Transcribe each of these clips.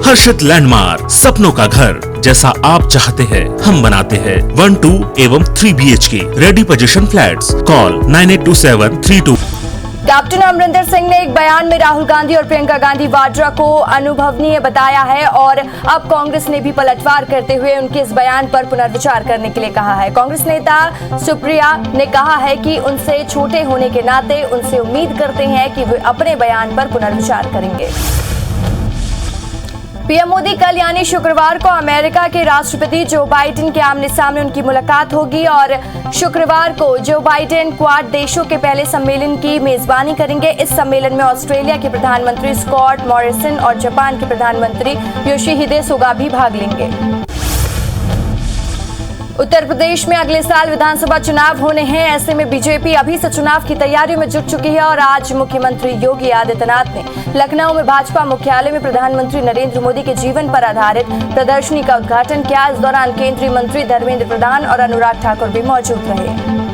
हर्षित landmark, सपनों का घर जैसा आप चाहते हैं हम बनाते हैं। 1, 2 एवं 3 BHK ready position flats. Call 982732। Captain Amarinder Singh ने एक बयान में राहुल गांधी और प्रियंका गांधी वाड्रा को अनुभवनीय बताया है और अब कांग्रेस ने भी पलटवार करते हुए उनके इस बयान पर पुनर्विचार करने के लिए कहा है। कांग्रेस नेता सुप्रिया ने कहा है कि उनसे छोटे होने के नाते उनसे उम्मीद करते हैं कि वे अपने बयान पर पुनर्विचार करेंगे। पीएम मोदी कल यानी शुक्रवार को अमेरिका के राष्ट्रपति जो बाइडेन के आमने सामने उनकी मुलाकात होगी और शुक्रवार को जो बाइडेन क्वाड देशों के पहले सम्मेलन की मेजबानी करेंगे। इस सम्मेलन में ऑस्ट्रेलिया के प्रधानमंत्री स्कॉट मॉरिसन और जापान के प्रधानमंत्री योशिहिदे सुगा भी भाग लेंगे। उत्तर प्रदेश में अगले साल विधानसभा चुनाव होने हैं। ऐसे में बीजेपी अभी से चुनाव की तैयारियों में जुट चुकी है और आज मुख्यमंत्री योगी आदित्यनाथ ने लखनऊ में भाजपा मुख्यालय में प्रधानमंत्री नरेंद्र मोदी के जीवन पर आधारित प्रदर्शनी का उद्घाटन किया। इस दौरान केंद्रीय मंत्री धर्मेंद्र प्रधान और अनुराग ठाकुर भी मौजूद रहे।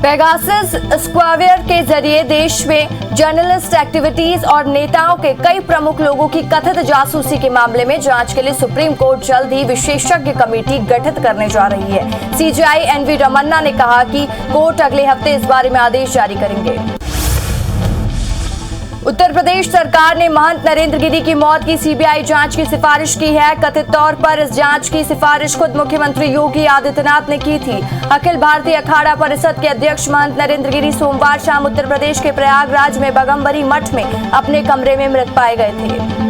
पेगासस स्क्वायर के जरिए देश में जर्नलिस्ट एक्टिविटीज और नेताओं के कई प्रमुख लोगों की कथित जासूसी के मामले में जांच के लिए सुप्रीम कोर्ट जल्द ही विशेषज्ञ कमेटी गठित करने जा रही है। सीजेआई एनवी रमन्ना ने कहा कि कोर्ट अगले हफ्ते इस बारे में आदेश जारी करेंगे। उत्तर प्रदेश सरकार ने महंत नरेंद्र गिरी की मौत की सीबीआई जांच की सिफारिश की है। कथित तौर पर इस जांच की सिफारिश खुद मुख्यमंत्री योगी आदित्यनाथ ने की थी। अखिल भारतीय अखाड़ा परिषद के अध्यक्ष महंत नरेंद्र गिरी सोमवार शाम उत्तर प्रदेश के प्रयागराज में बगम्बरी मठ में अपने कमरे में मृत पाए गए थे।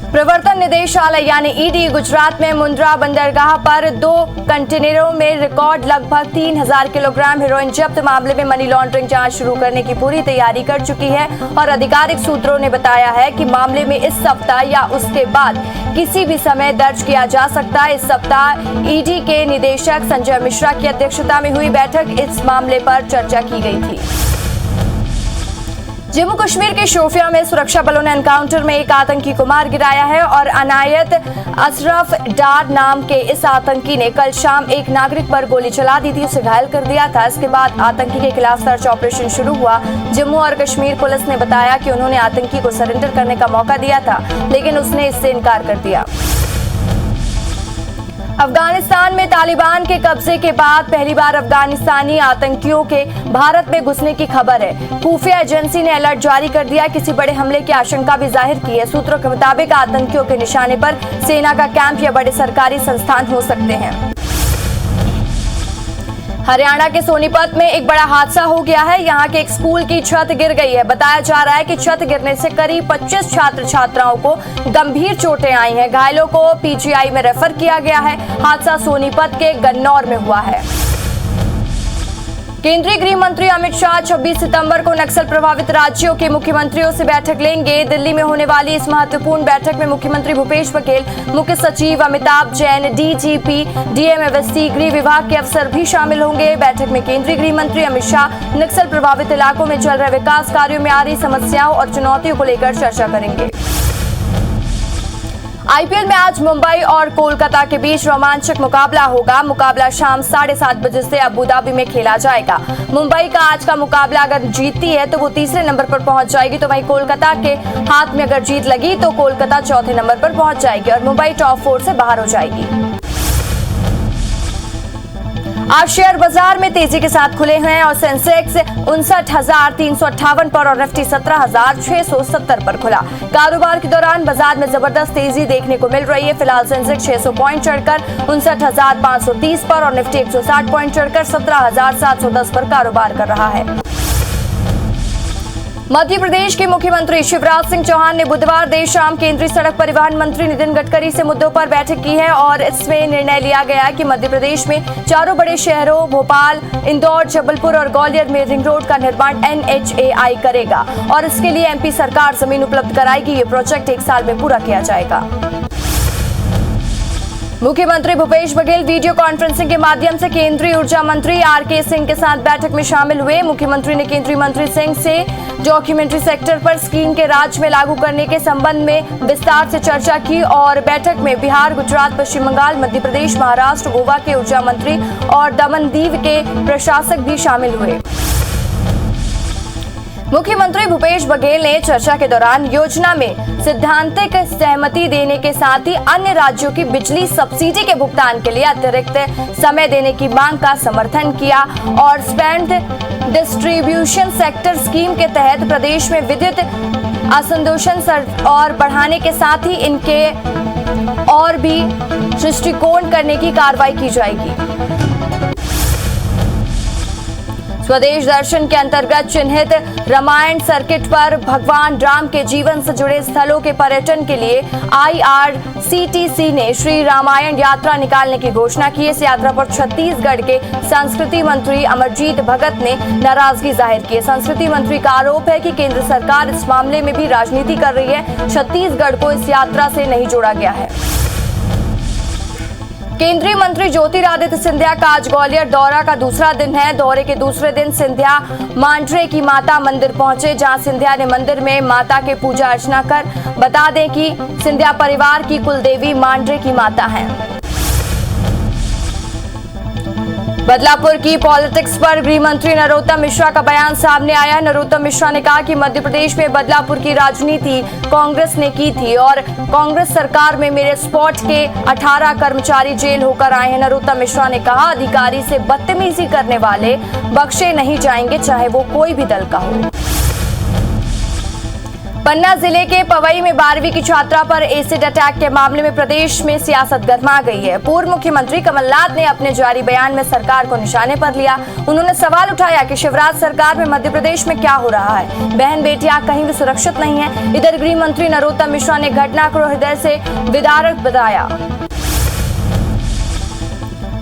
प्रवर्तन निदेशालय यानी ईडी गुजरात में मुंद्रा बंदरगाह पर 2 कंटेनरों में रिकॉर्ड लगभग 3000 किलोग्राम हेरोइन जब्त मामले में मनी लॉन्ड्रिंग जांच शुरू करने की पूरी तैयारी कर चुकी है और आधिकारिक सूत्रों ने बताया है कि मामले में इस सप्ताह या उसके बाद किसी भी समय दर्ज किया जा सकता है। इस सप्ताह ईडी के निदेशक संजय मिश्रा की अध्यक्षता में हुई बैठक इस मामले पर चर्चा की गई थी। जम्मू कश्मीर के शोपियां में सुरक्षा बलों ने एनकाउंटर में एक आतंकी को मार गिराया है और अनायत अशरफ डार नाम के इस आतंकी ने कल शाम एक नागरिक पर गोली चला दी थी, उसे घायल कर दिया था। इसके बाद आतंकी के खिलाफ सर्च ऑपरेशन शुरू हुआ। जम्मू और कश्मीर पुलिस ने बताया कि उन्होंने आतंकी को सरेंडर करने का मौका दिया था, लेकिन उसने इससे इनकार कर दिया। अफगानिस्तान में तालिबान के कब्जे के बाद पहली बार अफगानिस्तानी आतंकियों के भारत में घुसने की खबर है। खुफिया एजेंसी ने अलर्ट जारी कर दिया, किसी बड़े हमले की आशंका भी जाहिर की है। सूत्रों के मुताबिक आतंकियों के निशाने पर सेना का कैंप या बड़े सरकारी संस्थान हो सकते हैं। हरियाणा के सोनीपत में एक बड़ा हादसा हो गया है। यहाँ के एक स्कूल की छत गिर गई है। बताया जा रहा है कि छत गिरने से करीब 25 छात्र छात्राओं को गंभीर चोटें आई हैं। घायलों को पीजीआई में रेफर किया गया है। हादसा सोनीपत के गन्नौर में हुआ है। केंद्रीय गृह मंत्री अमित शाह 26 सितंबर को नक्सल प्रभावित राज्यों के मुख्यमंत्रियों से बैठक लेंगे। दिल्ली में होने वाली इस महत्वपूर्ण बैठक में मुख्यमंत्री भूपेश बघेल, मुख्य सचिव अमिताभ जैन, डीजीपी, डीएमएसपी, गृह विभाग के अफसर भी शामिल होंगे। बैठक में केंद्रीय गृह मंत्री अमित शाह नक्सल प्रभावित इलाकों में चल रहे विकास कार्यों में आ रही समस्याओं और चुनौतियों को लेकर चर्चा करेंगे। आईपीएल में आज मुंबई और कोलकाता के बीच रोमांचक मुकाबला होगा। मुकाबला शाम 7:30 बजे से अबू धाबी में खेला जाएगा। मुंबई का आज का मुकाबला अगर जीतती है तो वो तीसरे नंबर पर पहुंच जाएगी, तो वहीं कोलकाता के हाथ में अगर जीत लगी तो कोलकाता चौथे नंबर पर पहुंच जाएगी और मुंबई टॉप 4 से बाहर हो जाएगी। आज शेयर बाजार में तेजी के साथ खुले हैं और सेंसेक्स 59,358 पर और निफ्टी 17,670 पर खुला। कारोबार के दौरान बाजार में जबरदस्त तेजी देखने को मिल रही है। फिलहाल सेंसेक्स 600 पॉइंट चढ़कर 59,530 पर और निफ्टी 160 पॉइंट चढ़कर 17,710 पर कारोबार कर रहा है। मध्य प्रदेश के मुख्यमंत्री शिवराज सिंह चौहान ने बुधवार देर शाम केंद्रीय सड़क परिवहन मंत्री नितिन गडकरी से मुद्दों पर बैठक की है और इसमें निर्णय लिया गया कि मध्य प्रदेश में चारों बड़े शहरों भोपाल, इंदौर, जबलपुर और ग्वालियर में रिंग रोड का निर्माण NHAI करेगा और इसके लिए MP सरकार जमीन उपलब्ध कराएगी। ये प्रोजेक्ट 1 साल में पूरा किया जाएगा। मुख्यमंत्री भूपेश बघेल वीडियो कॉन्फ्रेंसिंग के माध्यम से केंद्रीय ऊर्जा मंत्री RK सिंह के साथ बैठक में शामिल हुए। मुख्यमंत्री ने केंद्रीय मंत्री सिंह से डॉक्यूमेंट्री सेक्टर पर स्कीम के राज्य में लागू करने के संबंध में विस्तार से चर्चा की और बैठक में बिहार, गुजरात, पश्चिम बंगाल, मध्य प्रदेश, महाराष्ट्र, गोवा के ऊर्जा मंत्री और दमन दीव के प्रशासक भी शामिल हुए। मुख्यमंत्री भूपेश बघेल ने चर्चा के दौरान योजना में सैद्धांतिक सहमति देने के साथ ही अन्य राज्यों की बिजली सब्सिडी के भुगतान के लिए अतिरिक्त समय देने की मांग का समर्थन किया और स्पेंट डिस्ट्रीब्यूशन सेक्टर स्कीम के तहत प्रदेश में विद्युत असंतोषण और बढ़ाने के साथ ही इनके और भी दृष्टिकोण करने की कार्रवाई की जाएगी। स्वदेश दर्शन के अंतर्गत चिन्हित रामायण सर्किट पर भगवान राम के जीवन से जुड़े स्थलों के पर्यटन के लिए IRCTC ने श्री रामायण यात्रा निकालने की घोषणा की। इस यात्रा पर छत्तीसगढ़ के संस्कृति मंत्री अमरजीत भगत ने नाराजगी जाहिर की। संस्कृति मंत्री का आरोप है कि केंद्र सरकार इस मामले में भी राजनीति कर रही है। छत्तीसगढ़ को इस यात्रा से नहीं जोड़ा गया है। केंद्रीय मंत्री ज्योतिरादित्य सिंधिया का आज ग्वालियर दौरा का दूसरा दिन है। दौरे के दूसरे दिन सिंधिया मांडरे की माता मंदिर पहुंचे, जहां सिंधिया ने मंदिर में माता के पूजा अर्चना कर। बता दें कि सिंधिया परिवार की कुलदेवी मांडरे की माता हैं। बदलापुर की पॉलिटिक्स पर गृह मंत्री नरोत्तम मिश्रा का बयान सामने आया। नरोत्तम मिश्रा ने कहा कि मध्य प्रदेश में बदलापुर की राजनीति कांग्रेस ने की थी और कांग्रेस सरकार में मेरे स्पॉट के 18 कर्मचारी जेल होकर आए हैं। नरोत्तम मिश्रा ने कहा, अधिकारी से बदतमीजी करने वाले बख्शे नहीं जाएंगे, चाहे वो कोई भी दल का हो। पन्ना जिले के पवई में 12वीं की छात्रा पर एसिड अटैक के मामले में प्रदेश में सियासत गर्मा गई है। पूर्व मुख्यमंत्री कमलनाथ ने अपने जारी बयान में सरकार को निशाने पर लिया। उन्होंने सवाल उठाया कि शिवराज सरकार में मध्य प्रदेश में क्या हो रहा है, बहन बेटियां कहीं भी सुरक्षित नहीं है। इधर गृह मंत्री नरोत्तम मिश्रा ने घटना को हृदय से विदारक बताया।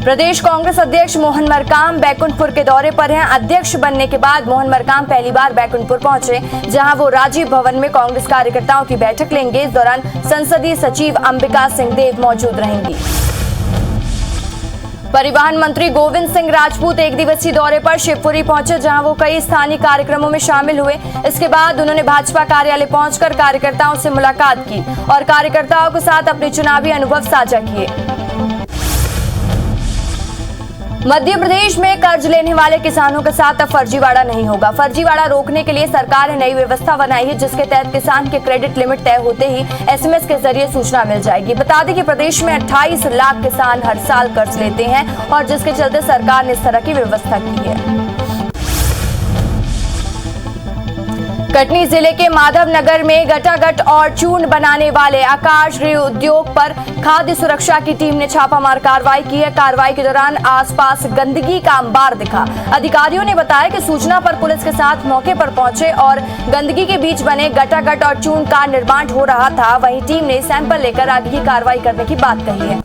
प्रदेश कांग्रेस अध्यक्ष मोहन मरकाम बैकुंठपुर के दौरे पर हैं। अध्यक्ष बनने के बाद मोहन मरकाम पहली बार बैकुंठपुर पहुंचे, जहां वो राजीव भवन में कांग्रेस कार्यकर्ताओं की बैठक लेंगे। इस दौरान संसदीय सचिव अंबिका सिंह देव मौजूद रहेंगी। परिवहन मंत्री गोविंद सिंह राजपूत एक दिवसीय दौरे पर शिवपुरी पहुंचे, जहां वो कई स्थानीय कार्यक्रमों में शामिल हुए। इसके बाद उन्होंने भाजपा कार्यालय पहुंचकर कार्यकर्ताओं से मुलाकात की और कार्यकर्ताओं के साथ अपने चुनावी अनुभव साझा किए। मध्य प्रदेश में कर्ज लेने वाले किसानों के साथ अब फर्जीवाड़ा नहीं होगा। फर्जीवाड़ा रोकने के लिए सरकार ने नई व्यवस्था बनाई है, जिसके तहत किसान के क्रेडिट लिमिट तय होते ही SMS के जरिए सूचना मिल जाएगी। बता दें कि प्रदेश में 28 लाख किसान हर साल कर्ज लेते हैं और जिसके चलते सरकार ने इस तरह की व्यवस्था की है। कटनी जिले के माधव नगर में गटागट और चूर्ण बनाने वाले आकाश गृह उद्योग पर खाद्य सुरक्षा की टीम ने छापामार कार्रवाई की है। कार्रवाई के दौरान आसपास गंदगी का अंबार दिखा। अधिकारियों ने बताया कि सूचना पर पुलिस के साथ मौके पर पहुंचे और गंदगी के बीच बने गटागट और चूर्ण का निर्माण हो रहा था। वहीं टीम ने सैंपल लेकर आगे की कार्रवाई करने की बात कही है।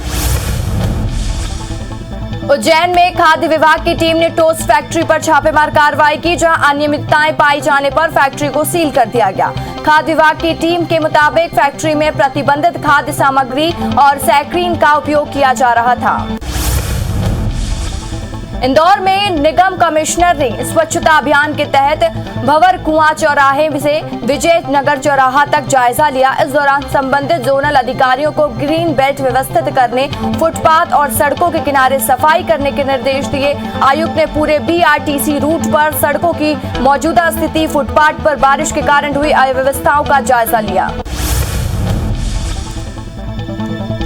उज्जैन में खाद्य विभाग की टीम ने टोस्ट फैक्ट्री पर छापेमार कार्रवाई की, जहां अनियमितताएं पाई जाने पर फैक्ट्री को सील कर दिया गया। खाद्य विभाग की टीम के मुताबिक फैक्ट्री में प्रतिबंधित खाद्य सामग्री और सैक्रीन का उपयोग किया जा रहा था। इंदौर में निगम कमिश्नर ने स्वच्छता अभियान के तहत भंवर कुआं चौराहे से विजय नगर चौराहा तक जायजा लिया। इस दौरान संबंधित जोनल अधिकारियों को ग्रीन बेल्ट व्यवस्थित करने, फुटपाथ और सड़कों के किनारे सफाई करने के निर्देश दिए। आयुक्त ने पूरे BRTC रूट पर सड़कों की मौजूदा स्थिति, फुटपाथ पर बारिश के कारण हुई अव्यवस्थाओं का जायजा लिया।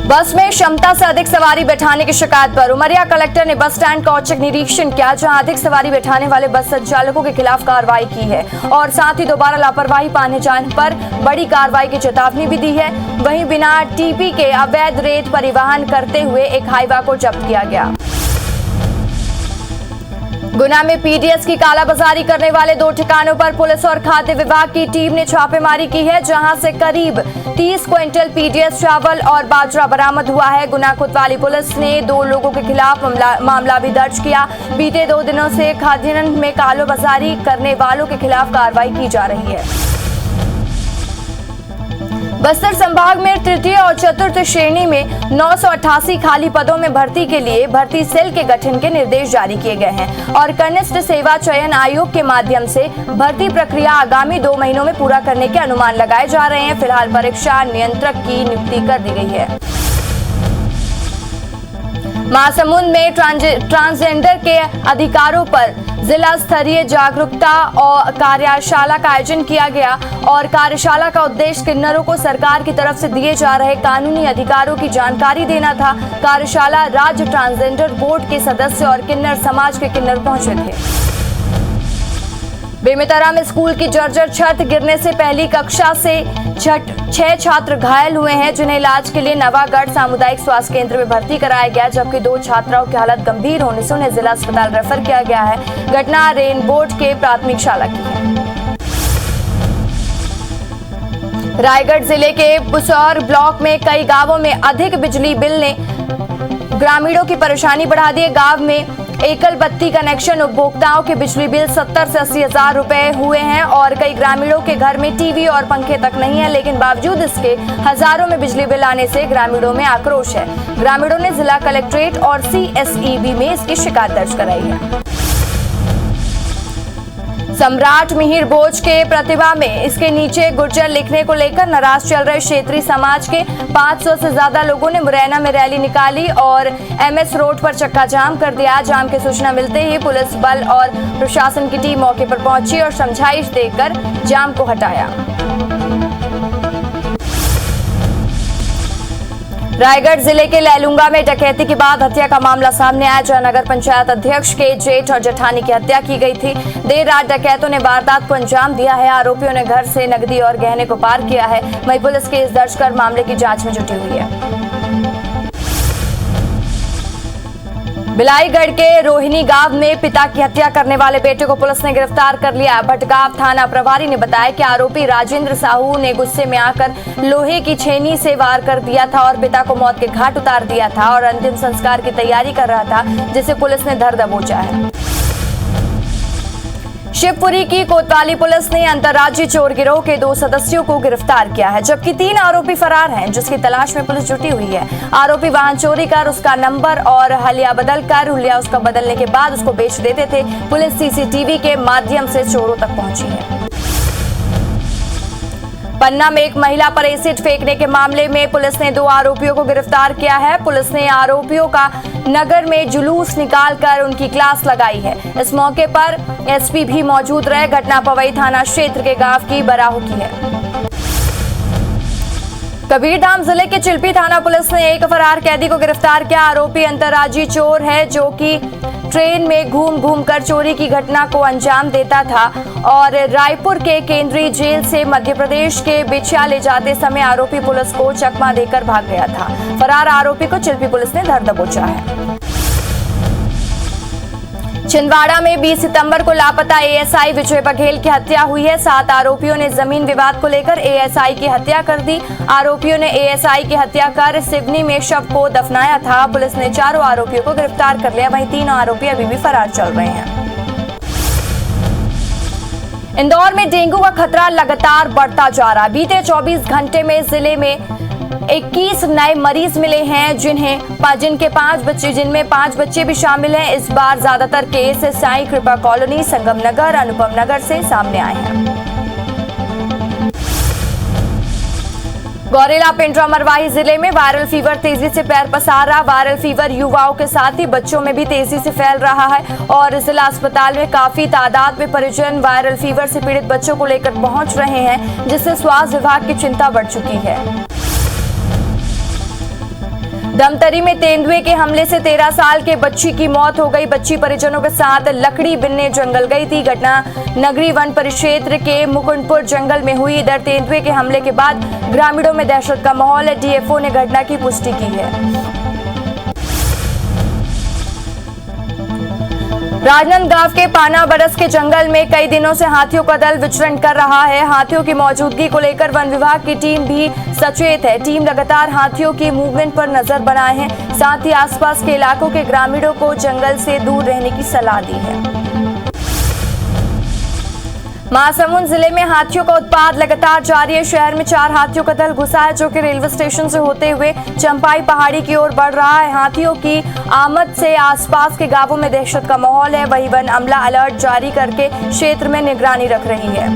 बस में क्षमता से अधिक सवारी बैठाने की शिकायत पर उमरिया कलेक्टर ने बस स्टैंड का औचक निरीक्षण किया, जहां अधिक सवारी बैठाने वाले बस संचालकों के खिलाफ कार्रवाई की है और साथ ही दोबारा लापरवाही पाने जाने पर बड़ी कार्रवाई की चेतावनी भी दी है। वहीं बिना TP के अवैध रेत परिवहन करते हुए एक हाईवा को जब्त किया गया। गुना में PDS की कालाबाजारी करने वाले 2 ठिकानों पर पुलिस और खाद्य विभाग की टीम ने छापेमारी की है, जहां से करीब 30 क्विंटल PDS चावल और बाजरा बरामद हुआ है। गुना कोतवाली पुलिस ने 2 लोगों के खिलाफ मामला भी दर्ज किया। बीते 2 दिनों से खाद्यान्न में कालाबाजारी करने वालों के खिलाफ कार्रवाई की जा रही है। बस्तर संभाग में तृतीय और चतुर्थ श्रेणी में 988 खाली पदों में भर्ती के लिए भर्ती सेल के गठन के निर्देश जारी किए गए हैं और कनिष्ठ सेवा चयन आयोग के माध्यम से भर्ती प्रक्रिया आगामी 2 महीनों में पूरा करने के अनुमान लगाए जा रहे हैं। फिलहाल परीक्षा नियंत्रक की नियुक्ति कर दी गई है। महासमुंद में ट्रांसजेंडर के अधिकारों पर जिला स्तरीय जागरूकता और कार्यशाला का आयोजन किया गया और कार्यशाला का उद्देश्य किन्नरों को सरकार की तरफ से दिए जा रहे कानूनी अधिकारों की जानकारी देना था। कार्यशाला राज्य ट्रांसजेंडर बोर्ड के सदस्य और किन्नर समाज के किन्नर पहुंचे थे। बेमेतरा में स्कूल की जर्जर छत गिरने से पहली कक्षा से 6 छात्र घायल हुए हैं, जिन्हें इलाज के लिए नवागढ़ सामुदायिक स्वास्थ्य केंद्र में भर्ती कराया गया, जबकि 2 छात्राओं की हालत गंभीर होने से उन्हें जिला अस्पताल रेफर किया गया है। घटना रेनबोर्ड के प्राथमिक शाला की है। रायगढ़ जिले के पुसौर ब्लॉक में कई गांवों में अधिक बिजली बिल ने ग्रामीणों की परेशानी बढ़ा दी है। गांव में एकल बत्ती कनेक्शन उपभोक्ताओं के बिजली बिल 70 से 80 हजार रुपए हुए हैं और कई ग्रामीणों के घर में टीवी और पंखे तक नहीं है, लेकिन बावजूद इसके हजारों में बिजली बिल आने से ग्रामीणों में आक्रोश है। ग्रामीणों ने जिला कलेक्ट्रेट और CSEB में इसकी शिकायत दर्ज कराई है। सम्राट मिहिर भोज के प्रतिभा में इसके नीचे गुर्जर लिखने को लेकर नाराज चल रहे क्षेत्रीय समाज के 500 से ज्यादा लोगों ने मुरैना में रैली निकाली और MS रोड पर चक्का जाम कर दिया। जाम की सूचना मिलते ही पुलिस बल और प्रशासन की टीम मौके पर पहुंची और समझाइश देकर जाम को हटाया। रायगढ़ जिले के लैलूंगा में डकैती के बाद हत्या का मामला सामने आया, जहां नगर पंचायत अध्यक्ष के जेठ और जेठानी की हत्या की गई थी। देर रात डकैतों ने वारदात को अंजाम दिया है। आरोपियों ने घर से नकदी और गहने को पार किया है। वहीं पुलिस केस दर्ज कर मामले की जांच में जुटी हुई है। बिलाईगढ़ के रोहिणी गांव में पिता की हत्या करने वाले बेटे को पुलिस ने गिरफ्तार कर लिया। भटगांव थाना प्रभारी ने बताया कि आरोपी राजेंद्र साहू ने गुस्से में आकर लोहे की छेनी से वार कर दिया था और पिता को मौत के घाट उतार दिया था और अंतिम संस्कार की तैयारी कर रहा था, जिसे पुलिस ने धर दबोचा है। शिवपुरी की कोतवाली पुलिस ने अंतर्राज्यीय चोर गिरोह के 2 सदस्यों को गिरफ्तार किया है, जबकि 3 आरोपी फरार हैं, जिसकी तलाश में पुलिस जुटी हुई है। आरोपी वाहन चोरी कर उसका नंबर और हलिया उसका बदलने के बाद उसको बेच देते थे। पुलिस CCTV के माध्यम से चोरों तक पहुंची है। पन्ना में एक महिला पर एसिड फेंकने के मामले में पुलिस ने 2 आरोपियों को गिरफ्तार किया है। पुलिस ने आरोपियों का नगर में जुलूस निकालकर उनकी क्लास लगाई है। इस मौके पर SP भी मौजूद रहे। घटना पवई थाना क्षेत्र के गांव की बराहू की है। कबीरधाम जिले के चिल्पी थाना पुलिस ने एक फरार कैदी को गिरफ्तार किया। आरोपी अंतर्राज्यीय चोर है, जो कि ट्रेन में घूम कर चोरी की घटना को अंजाम देता था और रायपुर के केंद्रीय जेल से मध्य प्रदेश के बिछिया ले जाते समय आरोपी पुलिस को चकमा देकर भाग गया था। फरार आरोपी को चिल्पी पुलिस ने धर दबोचा है। छिंदवाड़ा में 20 सितंबर को लापता ASI विजय बघेल की हत्या हुई है। 7 आरोपियों ने जमीन विवाद को लेकर ASI की हत्या कर दी। आरोपियों ने ASI की हत्या कर सिवनी में शव को दफनाया था। पुलिस ने 4 आरोपियों को गिरफ्तार कर लिया, वहीं 3 आरोपी अभी भी फरार चल रहे हैं। इंदौर में डेंगू का खतरा लगातार बढ़ता जा रहा है। बीते 24 घंटे में जिले में 21 नए मरीज मिले हैं, जिनके 5 बच्चे जिनमें 5 बच्चे भी शामिल हैं। इस बार ज्यादातर केस साई कृपा कॉलोनी, संगम नगर, अनुपम नगर से सामने आए हैं। गौरेला पिंडरा मरवाही जिले में वायरल फीवर तेजी से पैर पसार रहा। वायरल फीवर युवाओं के साथ ही बच्चों में भी तेजी से फैल रहा है और जिला अस्पताल में काफी तादाद में परिजन वायरल फीवर से पीड़ित बच्चों को लेकर पहुंच रहे हैं, जिससे स्वास्थ्य विभाग की चिंता बढ़ चुकी है। धमतरी में तेंदुए के हमले से 13 साल के बच्ची की मौत हो गई। बच्ची परिजनों के साथ लकड़ी बिनने जंगल गई थी। घटना नगरी वन परिक्षेत्र के मुकुंदपुर जंगल में हुई। इधर तेंदुए के हमले के बाद ग्रामीणों में दहशत का माहौल है। DFO ने घटना की पुष्टि की है। राजनांदगांव के पाना बरस के जंगल में कई दिनों से हाथियों का दल विचरण कर रहा है। हाथियों की मौजूदगी को लेकर वन विभाग की टीम भी सचेत है। टीम लगातार हाथियों की मूवमेंट पर नजर बनाए है। साथ ही आसपास के इलाकों के ग्रामीणों को जंगल से दूर रहने की सलाह दी है। महासमुंद जिले में हाथियों का उत्पात लगातार जारी है। शहर में 4 हाथियों का दल घुसा है, जो कि रेलवे स्टेशन से होते हुए चंपाई पहाड़ी की ओर बढ़ रहा है। हाथियों की आमद से आसपास के गांवों में दहशत का माहौल है। वहीं वन अमला अलर्ट जारी करके क्षेत्र में निगरानी रख रही है।